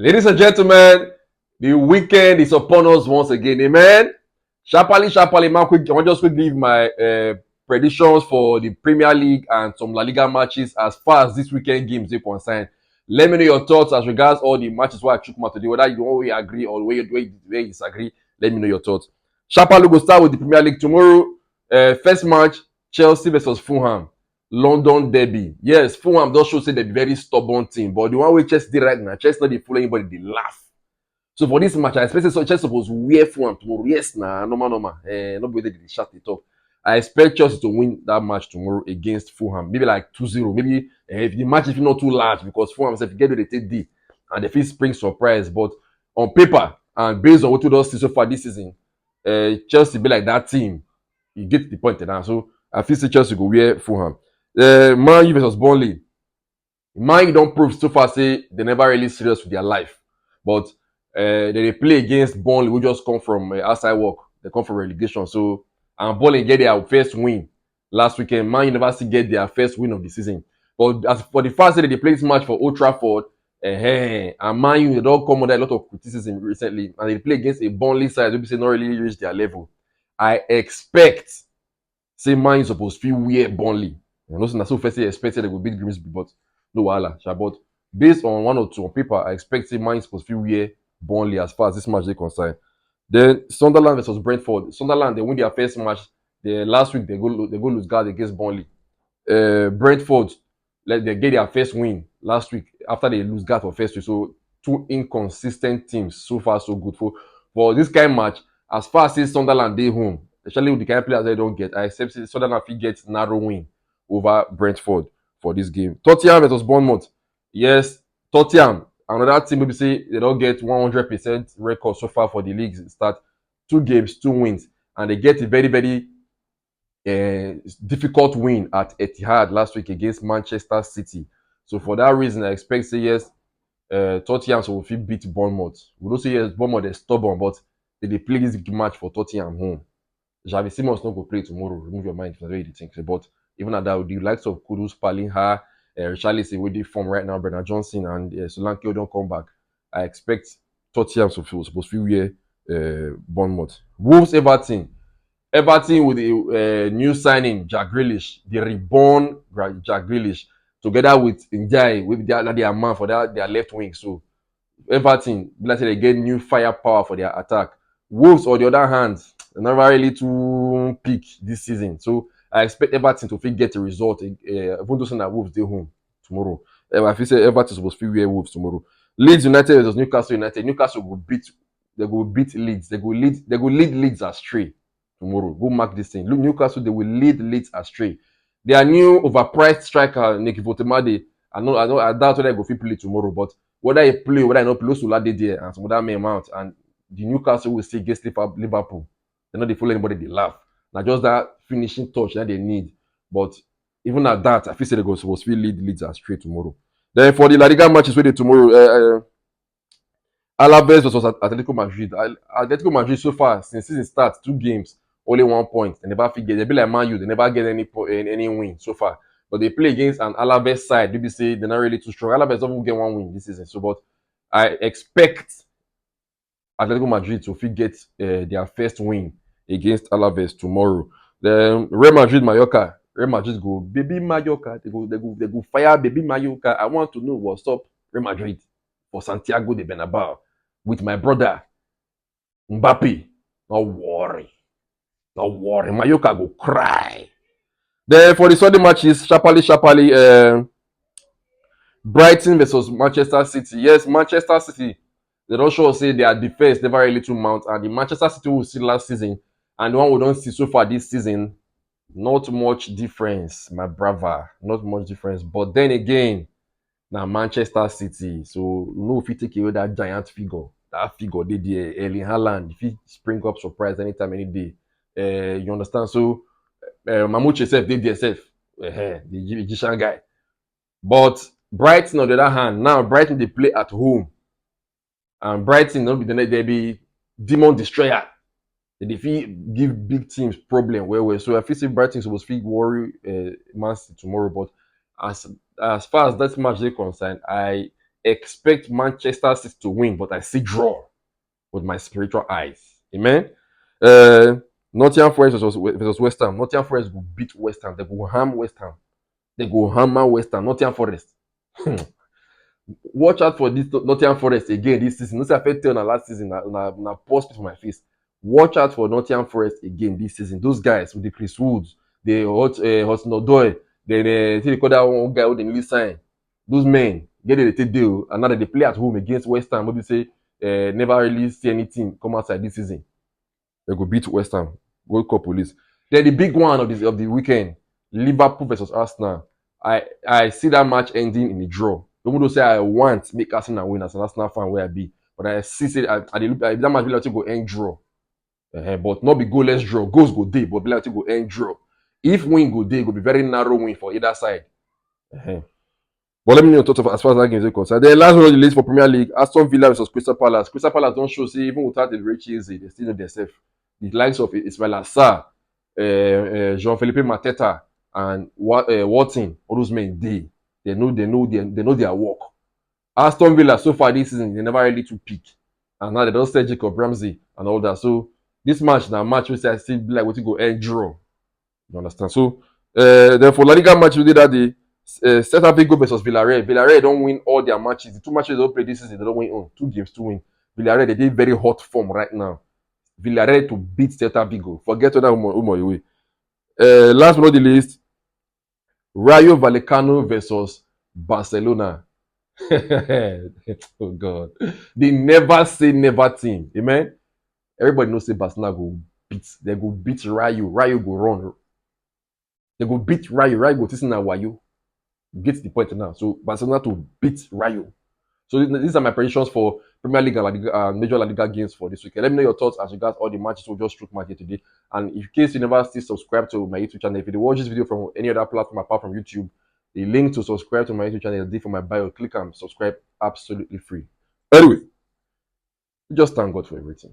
Ladies and gentlemen, the weekend is upon us once again. Amen. Sharply, man. Quick, I want just quickly give my predictions for the Premier League and some La Liga matches as far as this weekend games are concerned. Let me know your thoughts as regards all the matches where I took today, whether you always agree or where you disagree. Let me know your thoughts. Sharply, we'll start with the Premier League tomorrow. First match, Chelsea versus Fulham. London derby. Yes, Fulham does show say they're a very stubborn team, but the one way Chelsea did right now, Chelsea not dey follow anybody, they laugh. So for this match, I expect Chelsea supposed to wear Fulham tomorrow. Yes, normal. Not be they shut it up. I expect Chelsea to win that match tomorrow against Fulham. Maybe like 2-0. Maybe if the match is not too large because Fulham if get they take D and they feel spring surprise. But on paper and based on what we don't see so far this season, Chelsea be like that team. You get the point now. So I feel say Chelsea go wear Fulham. Man U versus Burnley. Man U don't prove so far say they never really serious with their life. But they play against Burnley who just come from outside work. They come from relegation. So and Burnley get their first win last weekend. Man U never still get their first win of the season. But as for the fact that they play this match for Old Trafford, and Man U they don't come under a lot of criticism recently, and they play against a Burnley side who say not really reach their level. I expect say Man U supposed to feel weird Burnley. And also, so first expected they would beat Grimsby, but no wala. But based on one or two on paper, I expect say Man U supposed to feel weird Burnley as far as this match is concerned. Then Sunderland versus Brentford. Sunderland they win their first match. Last week they go lose guard against Burnley. Brentford they get their first win last week after they lose guard for first week. So two inconsistent teams so far so good for this kind of match. As far as Sunderland they home, especially with the kind of players they don't get, I accept Sunderland fit get narrow win over Brentford for this game. Tottenham versus Bournemouth. Yes, Tottenham, another team maybe say they don't get 100% record so far for the leagues start. 2 games, 2 wins, and they get a very, very difficult win at Etihad last week against Manchester City. So for that reason, I expect say yes, Tottenham will fit beat Bournemouth. We don't say yes, Bournemouth is stubborn, but they play this match for Tottenham home. Javi Simons not go play tomorrow. Remove your mind from the way you think. But even at that, the likes of Kudus, Palinha, Richarlison with the form right now, Bernard Johnson and Solanke don't come back. I expect Tottenham supposed to feel where Bournemouth. Wolves Everton. Everton with the new signing, Jack Grealish, the reborn Jack Grealish, together with Njai, with their man for their left wing. So Everton, let's say they get new firepower for their attack. Wolves, on the other hand, never really too peak this season. So I expect Everton to get a result. Even though that Wolves they home tomorrow. I feel say Everton supposed to wear Wolves tomorrow. Leeds United versus Newcastle United. Newcastle will beat Leeds. They go lead Leeds astray tomorrow. Go mark this thing. Look, Newcastle they will lead Leeds astray. Their new overpriced striker Nick Votemade. I doubt whether they go fit play tomorrow, but whether he play, whether he not play, so they there and some other men out and the Newcastle will still get Liverpool. They're not they follow anybody, they laugh. Now just that finishing touch that they need. But even at that, I feel they go supposed to lead Leeds straight tomorrow. Then for the La Liga matches waiting tomorrow, Alaves versus Atletico Madrid. Atletico Madrid so far since season starts 2 games, only 1 point. They never figure they be like Man U, they never get any win so far. But they play against an Alaves side. Maybe say they're not really too strong. Alaves don't get 1 win this season. So, but I expect Atletico Madrid to get their first win against Alaves tomorrow. Then Real Madrid, Mallorca. Real Madrid go baby Mallorca. They go fire baby Mallorca. I want to know what's up Real Madrid for Santiago de Bernabeu with my brother Mbappe. Don't worry. Mallorca go cry. Then for the Sunday matches, sharply, Brighton versus Manchester City. Yes, Manchester City. They don't show say their defense never really to mount, and the Manchester City we see last season and the one we don't see so far this season, not much difference, my brother. Not much difference. But then again, now Manchester City. So you know if you take away that giant figure, they there, Erling Haaland, if he spring up surprise anytime, any day. You understand? So Mamuche self did there self, the Egyptian guy. But Brighton on the other hand, now Brighton they play at home. And Brighton they be demon destroyer. They fit give big teams problem well. So I feel say Brighton supposed to worry Man City tomorrow. But as far as that match is concerned, I expect Manchester City to win, but I see draw with my spiritual eyes. Amen. Uh, Nottingham Forest versus West Ham. Nottingham Forest will beat West Ham. They go ham West Ham. They go hammer West Ham. Nottingham Forest. Watch out for this Nottingham Forest again this season. No say I fit tell na last season na poor spit for my face. Watch out for Nottingham Forest again this season. Those guys with the Chris Woods, the Hudson Odoi, then they call that one guy who they newly sign. Those men get a deal and now they play at home against West Ham. Maybe say never really see anything come outside this season. They go beat West Ham. World Cup police. Then the big one of the weekend, Liverpool versus Arsenal. I see that match ending in a draw. Even though say I want make Arsenal win as an Arsenal fan where I be, but I see say that match be like to go end draw. But not be goalless draw. Goals go day, but be like to go end draw. If win go day, go be very narrow win for either side. But let me know your thoughts of as far as that game is concerned. The last one on the list for Premier League, Aston Villa versus Crystal Palace. Crystal Palace don't show, see, even without the very cheesy, they still know themselves. The likes of Ismail Assar, Jean-Philippe Mateta, and Watson, all those men, they know their work. Aston Villa, so far this season, they never really to peak. And now they don't say Jacob Ramsey and all that. So, this match, now match, which I still be like, what you go end draw. You understand? So, then for La Liga match we did that day, Celta Vigo versus Villarreal. Villarreal don't win all their matches. The two matches they don't play this season, they don't win on. 2 games to win. Villarreal, they did very hot form right now. Villarreal to beat Celta Vigo. Forget that away. Last but not the least, Rayo Vallecano versus Barcelona. Oh God. They never say never team. Amen. Everybody knows say Barcelona go beat. They go beat Rayo. Rayo go run. They go beat Rayo. Rayo go listen na Wayo. Get the point now. So Barcelona to beat Rayo. So these are my predictions for Premier League and Major La Liga games for this weekend. Let me know your thoughts as regards all the matches we just struck match here today. And in case you never still subscribe to my YouTube channel, if you watch this video from any other platform apart from YouTube, the link to subscribe to my YouTube channel is there for my bio. Click and subscribe absolutely free. Anyway, just thank God for everything.